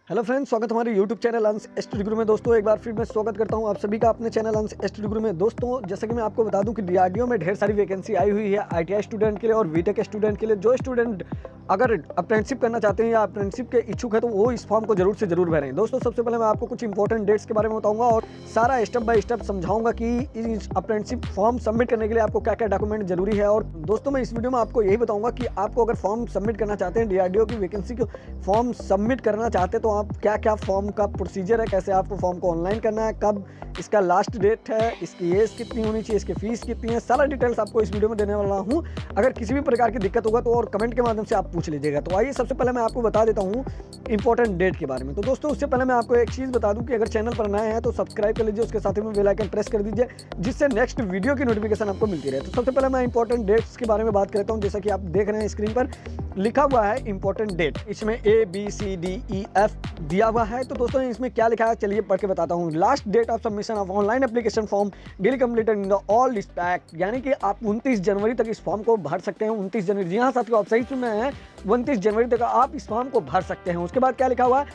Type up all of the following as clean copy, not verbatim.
Hello friends, स्वागत है हमारे यूट्यूब चैनल अंश स्टडी गुरु में। दोस्तों एक बार फिर मैं स्वागत करता हूं आप सभी का अपने चैनल अंश स्टडी गुरु में। दोस्तों जैसे कि मैं आपको बता दूं कि डीआरडीओ में ढेर सारी वैकेंसी आई हुई है आईटीआई स्टूडेंट के लिए और बीटेक स्टूडेंट के लिए। जो स्टूडेंट अगर अप्रेंटिसशिप करना चाहते हैं या अप्रेंटिसशिप के इच्छुक है तो वो इस फॉर्म को जरूर से जरूर भरें। दोस्तों सबसे पहले मैं आपको कुछ इंपॉर्टेंट डेट्स के बारे में बताऊंगा और सारा स्टेप बाय स्टेप समझाऊंगा कि इस अप्रेंटिसशिप फॉर्म सबमिट करने के लिए आपको क्या क्या डॉक्यूमेंट जरूरी है। और दोस्तों मैं इस वीडियो में आपको यही बताऊंगा कि आपको अगर फॉर्म सबमिट करना चाहते हैं, डीआरडीओ की वैकेंसी को फॉर्म सबमिट करना चाहते हैं तो आप क्या क्या फॉर्म का प्रोसीजर है, कैसे आपको फॉर्म को ऑनलाइन करना है, कब इसका लास्ट डेट है, इसकी एज कितनी होनी चाहिए, इसकी फीस कितनी है, सारा डिटेल्स आपको इस वीडियो में देने वाला हूं। अगर किसी भी प्रकार की दिक्कत होगा तो और कमेंट के माध्यम से आप पूछ लीजिएगा। तो आइए सबसे पहले मैं आपको बता देता हूं इंपॉर्टेंट डेट के बारे में। तो दोस्तों उससे पहले मैं आपको एक चीज़ बता दूं कि अगर चैनल पर नए हैं तो सब्सक्राइब कर लीजिए, उसके साथ ही में बेल आइकन प्रेस कर दीजिए जिससे नेक्स्ट वीडियो की नोटिफिकेशन आपको मिलती रहे। तो सबसे पहले मैं इंपॉर्टेंट डेट्स के बारे में बात करता हूँ। जैसा कि आप देख रहे हैं स्क्रीन पर लिखा हुआ है इंपॉर्टेंट डेट, इसमें ABCDEF दिया हुआ है। तो दोस्तों इसमें क्या लिखा है चलिए पढ़ के बताता हूँ। Last date of submission of online application form duly completed in the all respect, यानी कि आप 29 जनवरी तक इस फॉर्म को भर सकते हैं। 29 जनवरी, जी हाँ साथियों आप सही सुन रहे हैं, 29 जनवरी तक आप इस फॉर्म को भर सकते हैं। उसके बाद क्या लिखा हुआ है,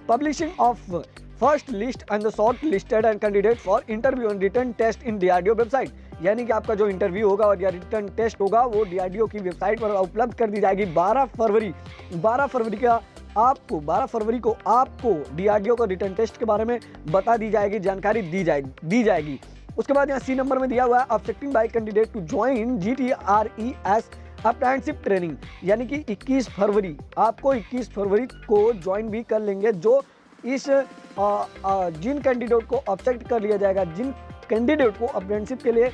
publishing of first list and the short listed and candidate for interview and written test in DRDO website, यानी कि आपका जो इंटरव्यू होगा और या रिटर्न टेस्ट होगा वो डीआरडीओ की वेबसाइट पर उपलब्ध कर दी जाएगी। 12 फरवरी को आपको डीआरडीओ का रिटर्न टेस्ट के बारे में बता दी जाएगी, जानकारी दी जाएगी। उसके बाद यहाँ सी नंबर में दिया हुआ है accepting by candidate to join GTRES apprenticeship training, यानी कि 21 फरवरी आपको 21 फरवरी को ज्वाइन भी कर लेंगे। जो इस जिन कैंडिडेट को एक्सेप्ट कर लिया जाएगा, जिन कैंडिडेट को अप्रेंटिसशिप के लिए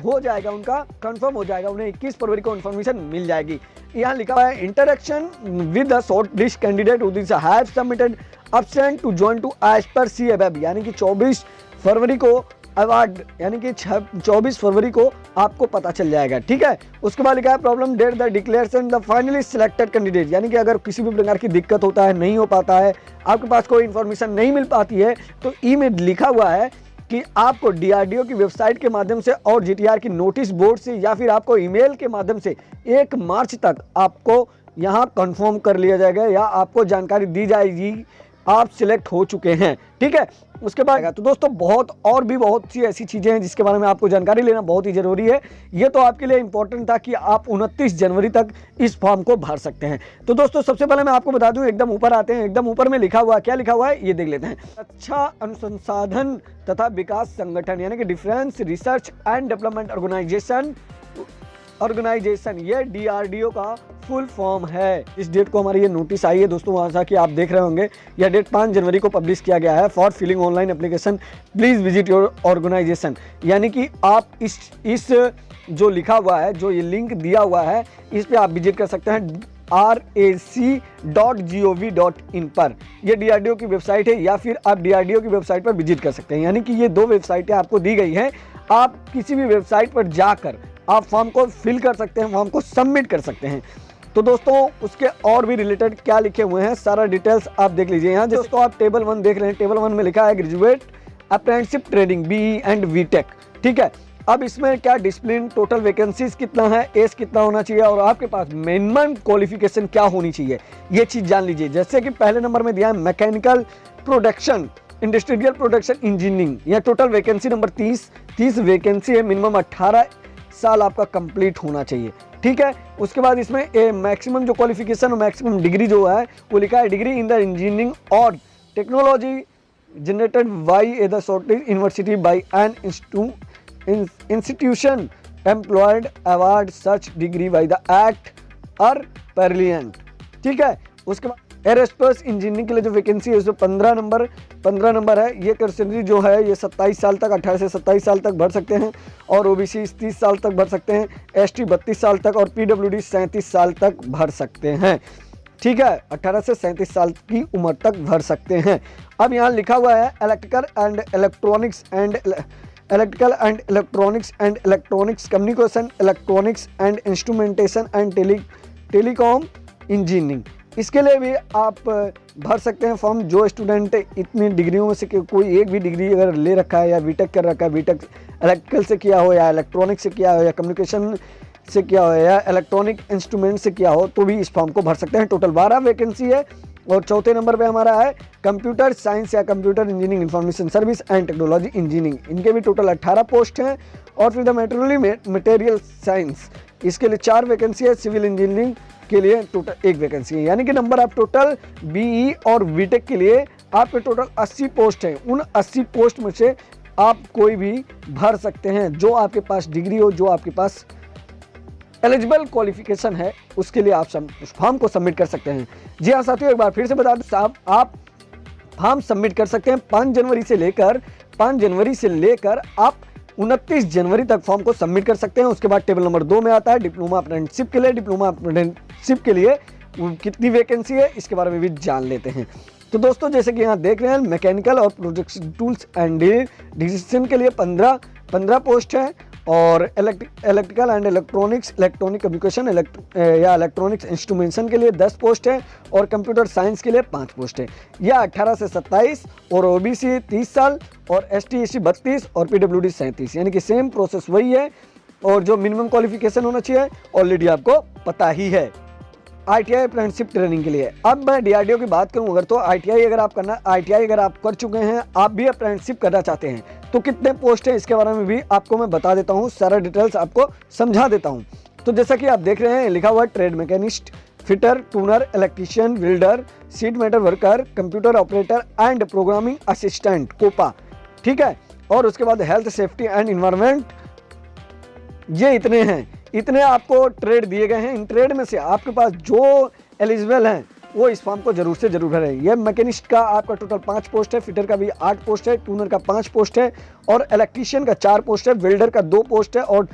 हो जाएगा, उनका कंफर्म हो जाएगा, उन्हें 21 फरवरी को इन्फॉर्मेशन मिल जाएगी। यहाँ लिखा हुआ है interaction with the short list candidate who have submitted absent to join to as per C above, यानी कि 24 फरवरी को अवार्ड, यानी कि 24 फरवरी को आपको पता चल जाएगा। ठीक है, उसके बाद लिखा है problem date the declaration the finally selected candidate, यानी कि अगर किसी भी प्रकार की दिक्कत होता है, नहीं हो पाता है, आपके पास कोई इन्फॉर्मेशन नहीं मिल पाती है तो ई में लिखा हुआ है कि आपको डीआरडीओ की वेबसाइट के माध्यम से और जीटीआर की नोटिस बोर्ड से या फिर आपको ईमेल के माध्यम से 1 मार्च तक आपको यहाँ कंफर्म कर लिया जाएगा या आपको जानकारी दी जाएगी आप सिलेक्ट हो चुके हैं। ठीक है, उसके बाद तो दोस्तों बहुत सी ऐसी चीज़ें हैं जिसके बारे में आपको जानकारी लेना बहुत ही ज़रूरी है। ये तो आपके लिए इंपॉर्टेंट था कि आप 29 जनवरी तक इस फॉर्म को भर सकते हैं। तो दोस्तों सबसे पहले मैं आपको बता दूं, एकदम ऊपर आते हैं, एकदम ऊपर में लिखा हुआ क्या लिखा हुआ है ये देख लेते हैं। अच्छा अनुसंधान तथा विकास संगठन, यानी कि defence research and development organisation, ये डीआरडीओ का फुल फॉर्म है। इस डेट को हमारी ये नोटिस आई है दोस्तों, वहाँ से कि आप देख रहे होंगे यह डेट 5 जनवरी को पब्लिश किया गया है। For filling online application please visit your organisation, यानी कि आप इस जो लिखा हुआ है, जो ये लिंक दिया हुआ है, इस पे आप विजिट कर सकते हैं rac.gov.in पर। यह डीआरडीओ की वेबसाइट है या फिर आप डीआरडीओ की वेबसाइट पर विजिट कर सकते हैं, यानी कि ये 2 वेबसाइटें आपको दी गई हैं। आप किसी भी वेबसाइट पर जाकर आप फॉर्म को फिल कर सकते हैं, फॉर्म को सबमिट कर सकते हैं। तो दोस्तों उसके और भी रिलेटेड क्या लिखे हुए हैं सारा डिटेल्स आप देख लीजिए। यहाँ दोस्तों आप टेबल 1 देख रहे हैं, टेबल 1 में लिखा है graduate apprenticeship training BE and BTech. ठीक है, अब इसमें क्या डिसिप्लिन, टोटल वैकेंसीज कितना है, एज कितना होना चाहिए और आपके पास मिनिमम क्वालिफिकेशन क्या होनी चाहिए, ये चीज़ जान लीजिए। जैसे कि पहले नंबर में दिया है mechanical production industrial production engineering, यह टोटल वैकेंसी नंबर 30 वैकेंसी है। मिनिमम 18 साल आपका कंप्लीट होना चाहिए। ठीक है, उसके बाद इसमें मैक्सिमम जो क्वालिफिकेशन और मैक्सिमम डिग्री जो है वो लिखा है डिग्री इन द इंजीनियरिंग और technology generated by A the shortage university by an institution employed award such degree by the act और परलियंट। ठीक है, उसके बाद एरोस्पेस इंजीनियरिंग के लिए जो वैकेंसी है उसमें 15 नंबर है। ये कैटेगरी जो है ये 27 साल तक, 18 से 27 साल तक भर सकते हैं और ओबीसी 30 साल तक भर सकते हैं, एसटी 32 साल तक और पीडब्ल्यूडी 37 साल तक भर सकते हैं। ठीक है, 18 से 37 साल की उम्र तक भर सकते हैं। अब यहाँ लिखा हुआ है electrical and electronics and electronics communication, electronics and instrumentation and telecom engineering, इसके लिए भी आप भर सकते हैं फॉर्म। जो स्टूडेंट इतनी डिग्रियों में से कोई एक भी डिग्री अगर ले रखा है या बीटेक कर रखा है, बीटेक इलेक्ट्रिकल से किया हो या इलेक्ट्रॉनिक से किया हो या कम्युनिकेशन से किया हो या इलेक्ट्रॉनिक इंस्ट्रूमेंट से किया हो, तो भी इस फॉर्म को भर सकते हैं। टोटल 12 वैकेंसी है और चौथे नंबर पे हमारा है कंप्यूटर साइंस या computer engineering, information service and technology engineering. इनके भी टोटल 18 पोस्ट हैं। और फिर द मटेरियल साइंस, इसके लिए 4 वैकेंसी है। सिविल इंजीनियरिंग के लिए टोटल 1 वैकेंसी है। यानी कि नंबर आप टोटल बीई और बीटेक के लिए आपके टोटल 80 पोस्ट हैं। उन 80 पोस्ट में से आप कोई भी भर सकते हैं, जो आपके पास डिग्री हो, जो आपके पास एलिजिबल क्वालिफिकेशन है, उसके लिए आप उस फॉर्म को सबमिट कर सकते हैं। जी हाँ साथियों, एक बार फिर से बता दूं साहब, आप फॉर्म सबमिट कर सकते हैं 5 जनवरी से लेकर आप 29 जनवरी तक फॉर्म को सबमिट कर सकते हैं। उसके बाद टेबल नंबर 2 में आता है डिप्लोमा अप्रेंटिसशिप के लिए। डिप्लोमा अप्रेंटिसशिप के लिए कितनी वैकेंसी है, इसके बारे में भी जान लेते हैं। तो दोस्तों, जैसे कि यहाँ देख रहे हैं, मैकेनिकल और प्रोडक्शन टूल्स एंड डिजिटल के लिए 15 पोस्ट है। और electrical and electronics, electronic communication या इलेक्ट्रॉनिक्स इंस्ट्रूमेंटेशन के लिए 10 पोस्ट है। और कंप्यूटर साइंस के लिए 5 पोस्ट है। यह 18 से 27 और ओबीसी 30 साल और एसटी एससी 32 और पीडब्ल्यूडी 37, यानी कि सेम प्रोसेस वही है। और जो मिनिमम क्वालिफिकेशन होना चाहिए ऑलरेडी आपको पता ही है। आईटीआई अप्रेंटिसशिप ट्रेनिंग के लिए अब मैं डीआरडीओ की बात करूं अगर, तो आईटीआई अगर आप कर चुके हैं, आप भी अप्रेंटिसशिप करना चाहते हैं, तो कितने पोस्ट है इसके बारे में भी आपको मैं बता देता हूं, सारा डिटेल्स आपको समझा देता हूं। तो जैसा कि आप देख रहे हैं, लिखा हुआ trade machinist, fitter, turner, electrician, welder, sheet metal worker, computer operator and programming assistant, COPA, ठीक है। और उसके बाद हेल्थ सेफ्टी एंड इन्वायरमेंट, ये इतने आपको ट्रेड दिए गए हैं। इन ट्रेड में से आपके पास जो एलिजिबल हैं वो इस फॉर्म को जरूर से जरूर भरें। ये मैकेनिस्ट का आपका टोटल 5 पोस्ट है, फिटर का भी 8 पोस्ट है, टूनर का 5 पोस्ट है और इलेक्ट्रीशियन का 4 पोस्ट है, वेल्डर का 2 पोस्ट है और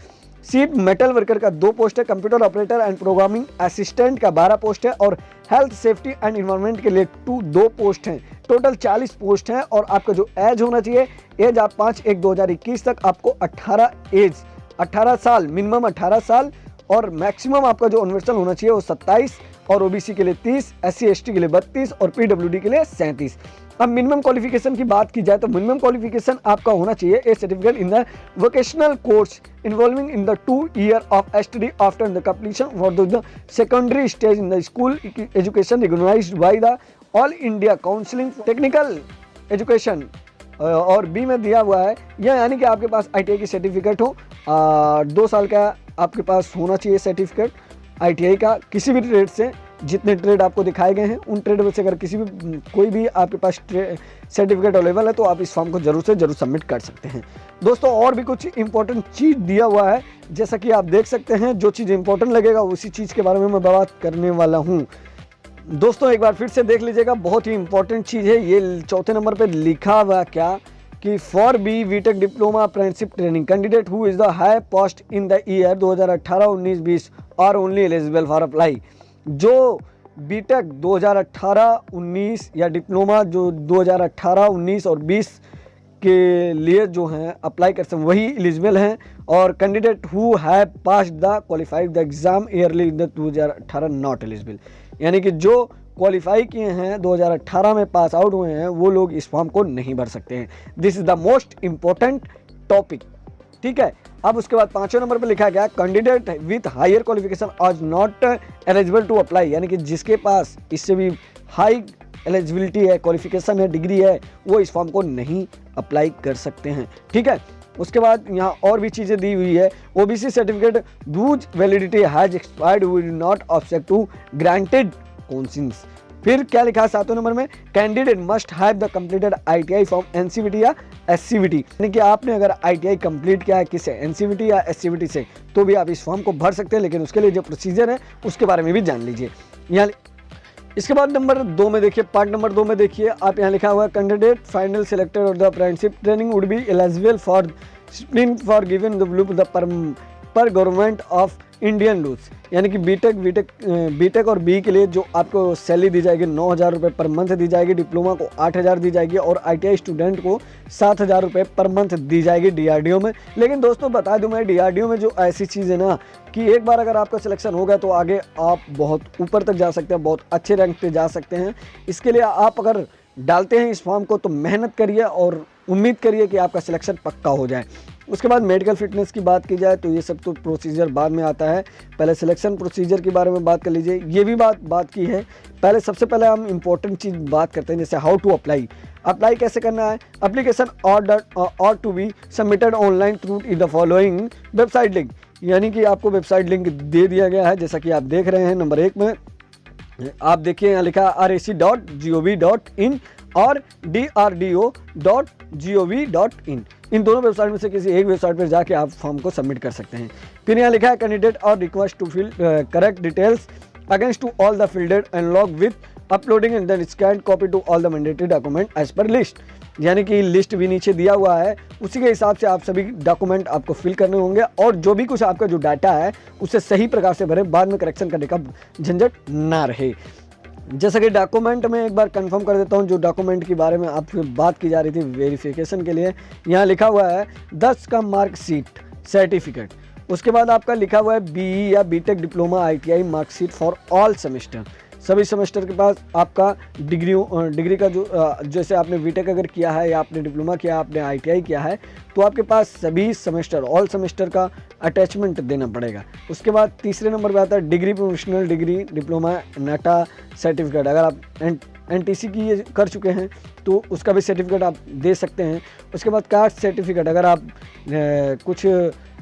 सीट मेटल वर्कर का 2 पोस्ट है, computer operator and programming assistant का 12 पोस्ट है और हेल्थ सेफ्टी एंड इन्वायरमेंट के लिए 2 पोस्ट हैं। टोटल 40 पोस्ट हैं। और आपका जो एज होना चाहिए, एज आप 5/1/2021 तक आपको 18 साल, मिनिमम 18 साल और मैक्सिमम आपका जो यूनिवर्सल होना चाहिए वो 27 और ओबीसी के लिए 30, एससी एसटी के लिए 32 और पीडब्ल्यूडी के लिए 37। अब मिनिमम क्वालिफिकेशन की बात की जाए तो मिनिमम क्वालिफिकेशन आपका होना चाहिए a certificate in the vocational course involving in the 2 year of study after the completion for the secondary stage in the school education recognised by the All India counselling technical education. और B में दिया हुआ है यह, यानी कि आपके पास ITI की सर्टिफिकेट हो, 2 साल का आपके पास होना चाहिए सर्टिफिकेट आईटीआई का, किसी भी ट्रेड से। जितने ट्रेड आपको दिखाए गए हैं उन ट्रेड में से अगर कोई भी आपके पास सर्टिफिकेट अवेलेबल है तो आप इस फॉर्म को जरूर से जरूर सबमिट कर सकते हैं। दोस्तों, और भी कुछ इंपॉर्टेंट चीज़ दिया हुआ है, जैसा कि आप देख सकते हैं। जो चीज़ इंपॉर्टेंट लगेगा उसी चीज़ के बारे में मैं बात करने वाला हूँ। दोस्तों, एक बार फिर से देख लीजिएगा, बहुत ही इंपॉर्टेंट चीज़ है ये। चौथे नंबर पे लिखा हुआ क्या कि for B BTech diploma apprenticeship training candidate who is the high post in the year 2018-19-20 are only eligible for apply. जो बीटेक 2018-19 या डिप्लोमा जो 2018-19 और 20 के लिए जो हैं अप्लाई कर सकते वही एलिजिबल हैं। और candidate who have passed the qualified the exam yearly in the 2018 not eligible, यानी कि जो क्वालिफाई किए हैं 2018 में पास आउट हुए हैं वो लोग इस फॉर्म को नहीं भर सकते हैं। This is the most important topic, ठीक है। अब उसके बाद 5वें नंबर पर लिखा गया कैंडिडेट विथ हायर क्वालिफिकेशन आज नॉट एलिजिबल टू अप्लाई, यानी कि जिसके पास इससे भी हाई एलिजिबिलिटी है, क्वालिफिकेशन है, डिग्री है, वो इस फॉर्म को नहीं अप्लाई कर सकते हैं, ठीक है। उसके बाद यहाँ और भी चीज़ें दी हुई है। OBC certificate whose validity has expired will not object to granted consents। फिर क्या लिखा है 7वें नंबर में, candidate must have the completed ITI from NCVT या एससीवीटी, यानी कि आपने अगर आईटीआई कंप्लीट किया है किससे, एनसीवीटी या एससीवीटी से, तो भी आप इस फॉर्म को भर सकते हैं। लेकिन उसके लिए जो प्रोसीजर है उसके बारे में भी जान लीजिए। यहाँ इसके बाद नंबर 2 में देखिए, पार्ट नंबर 2 में देखिए, आप यहाँ लिखा हुआ है कैंडिडेट फाइनल सिलेक्टेड और the apprenticeship training would be eligible for spleen for given the blue the per government of Indian rules, यानी कि बीटेक और बी के लिए जो आपको सैलरी दी जाएगी 9,000 रुपये पर मंथ दी जाएगी, डिप्लोमा को 8,000 दी जाएगी और आईटीआई स्टूडेंट को 7,000 रुपये पर मंथ दी जाएगी डीआरडीओ में। लेकिन दोस्तों बता दूं मैं, डीआरडीओ में जो ऐसी चीज़ है ना कि एक बार अगर आपका सिलेक्शन हो गया तो आगे आप बहुत ऊपर तक जा सकते हैं, बहुत अच्छे रैंक पे जा सकते हैं। इसके लिए आप अगर डालते हैं इस फॉर्म को तो मेहनत करिए और उम्मीद करिए कि आपका सिलेक्शन पक्का हो जाए। उसके बाद मेडिकल फिटनेस की बात की जाए तो ये सब तो प्रोसीजर बाद में आता है, पहले सिलेक्शन प्रोसीजर के बारे में बात कर लीजिए। ये भी बात की है, पहले सबसे पहले हम इंपॉर्टेंट चीज़ बात करते हैं, जैसे हाउ टू अप्लाई कैसे करना है। Application are to be submitted online through the following website link, यानी कि आपको वेबसाइट लिंक दे दिया गया है, जैसा कि आप देख रहे हैं। नंबर 1 में आप देखिए यहाँ लिखा rac.gov.in और drdo.gov.in। इन दोनों वेबसाइट में से किसी एक वेबसाइट पर जाके आप फॉर्म को सबमिट कर सकते हैं। फिर यहाँ लिखा है candidate are request to fill correct details against to all the fielded and log with uploading and then scan copy to all the mandatory document as per list, यानी कि लिस्ट भी नीचे दिया हुआ है, उसी के हिसाब से आप सभी डॉक्यूमेंट आपको फिल करने होंगे और जो भी कुछ आपका जो डाटा है उसे सही प्रकार से भरें, बाद में करेक्शन करने का झंझट ना रहे। जैसा कि डॉक्यूमेंट में एक बार कंफर्म कर देता हूं, जो डॉक्यूमेंट के बारे में आपसे बात की जा रही थी वेरिफिकेशन के लिए, यहाँ लिखा हुआ है 10 का मार्कशीट सर्टिफिकेट। उसके बाद आपका लिखा हुआ है बीई या BTech diploma ITI marksheet for all semester, सभी सेमेस्टर के पास आपका डिग्री का जो जैसे आपने बीटेक अगर किया है या आपने डिप्लोमा किया, आपने ITI किया है, तो आपके पास सभी सेमेस्टर ऑल सेमेस्टर का अटैचमेंट देना पड़ेगा। उसके बाद तीसरे नंबर पे आता है डिग्री, प्रोफेशनल डिग्री, डिप्लोमा, नाटा सर्टिफिकेट। अगर आप NTC की ये कर चुके हैं तो उसका भी सर्टिफिकेट आप दे सकते हैं। उसके बाद कास्ट सर्टिफिकेट, अगर आप कुछ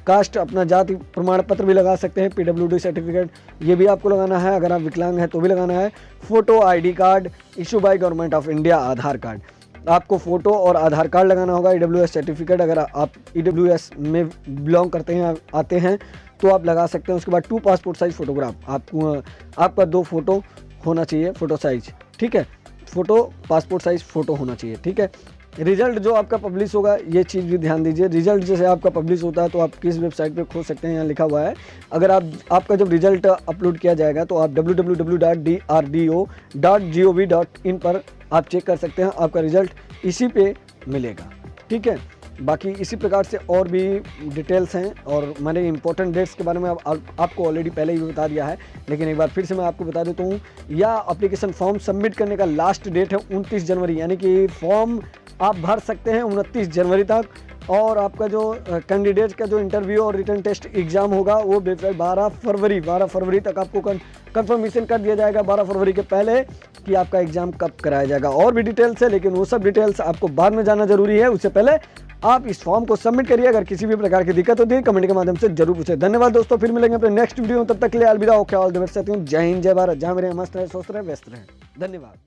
कास्ट अपना जाति प्रमाण पत्र भी लगा सकते हैं, PWD सर्टिफिकेट ये भी आपको लगाना है, अगर आप विकलांग हैं तो भी लगाना है। Photo ID card issue by government of India, Aadhaar card, आपको फोटो और आधार कार्ड लगाना होगा। EWS सर्टिफिकेट, अगर आप EWS में बिलोंग करते हैं आते हैं तो आप लगा सकते हैं। उसके बाद 2 पासपोर्ट साइज फोटोग्राफ, आपका 2 फोटो होना चाहिए, फोटो साइज, ठीक है, फोटो पासपोर्ट साइज फोटो होना चाहिए, ठीक है। रिजल्ट जो आपका पब्लिश होगा ये चीज़ भी ध्यान दीजिए, रिजल्ट जैसे आपका पब्लिश होता है तो आप किस वेबसाइट पे खोज सकते हैं, यहाँ लिखा हुआ है। अगर आपका जब रिजल्ट अपलोड किया जाएगा तो आप www.drdo.gov.in पर आप चेक कर सकते हैं, आपका रिजल्ट इसी पे मिलेगा, ठीक है। बाकी इसी प्रकार से और भी डिटेल्स हैं और मैंने इंपॉर्टेंट डेट्स के बारे में आपको ऑलरेडी पहले ही बता दिया है, लेकिन एक बार फिर से मैं आपको बता देता हूँ। या एप्लीकेशन फॉर्म सबमिट करने का लास्ट डेट है 29 जनवरी, यानी कि फॉर्म आप भर सकते हैं 29 जनवरी तक। और आपका जो कैंडिडेट का जो इंटरव्यू और रिटन टेस्ट एग्ज़ाम होगा वो 12 फरवरी तक आपको कंफर्मेशन कर दिया जाएगा, 12 फरवरी के पहले, कि आपका एग्ज़ाम कब कराया जाएगा। और भी डिटेल्स है, लेकिन वो सब डिटेल्स आपको बाद में जानना जरूरी है, उससे पहले आप इस फॉर्म को सबमिट करिए। अगर किसी भी प्रकार की दिक्कत होती है कमेंट के माध्यम से जरूर पूछे। धन्यवाद दोस्तों, फिर मिलेंगे अपने नेक्स्ट वीडियो में, तब तक के लिए अलविदा, ओके, ऑल द बेस्ट, जय हिंद जय भारत, जहाँ मेरे मस्त रहे, स्वस्थ रहे, व्यस्त रहे, धन्यवाद।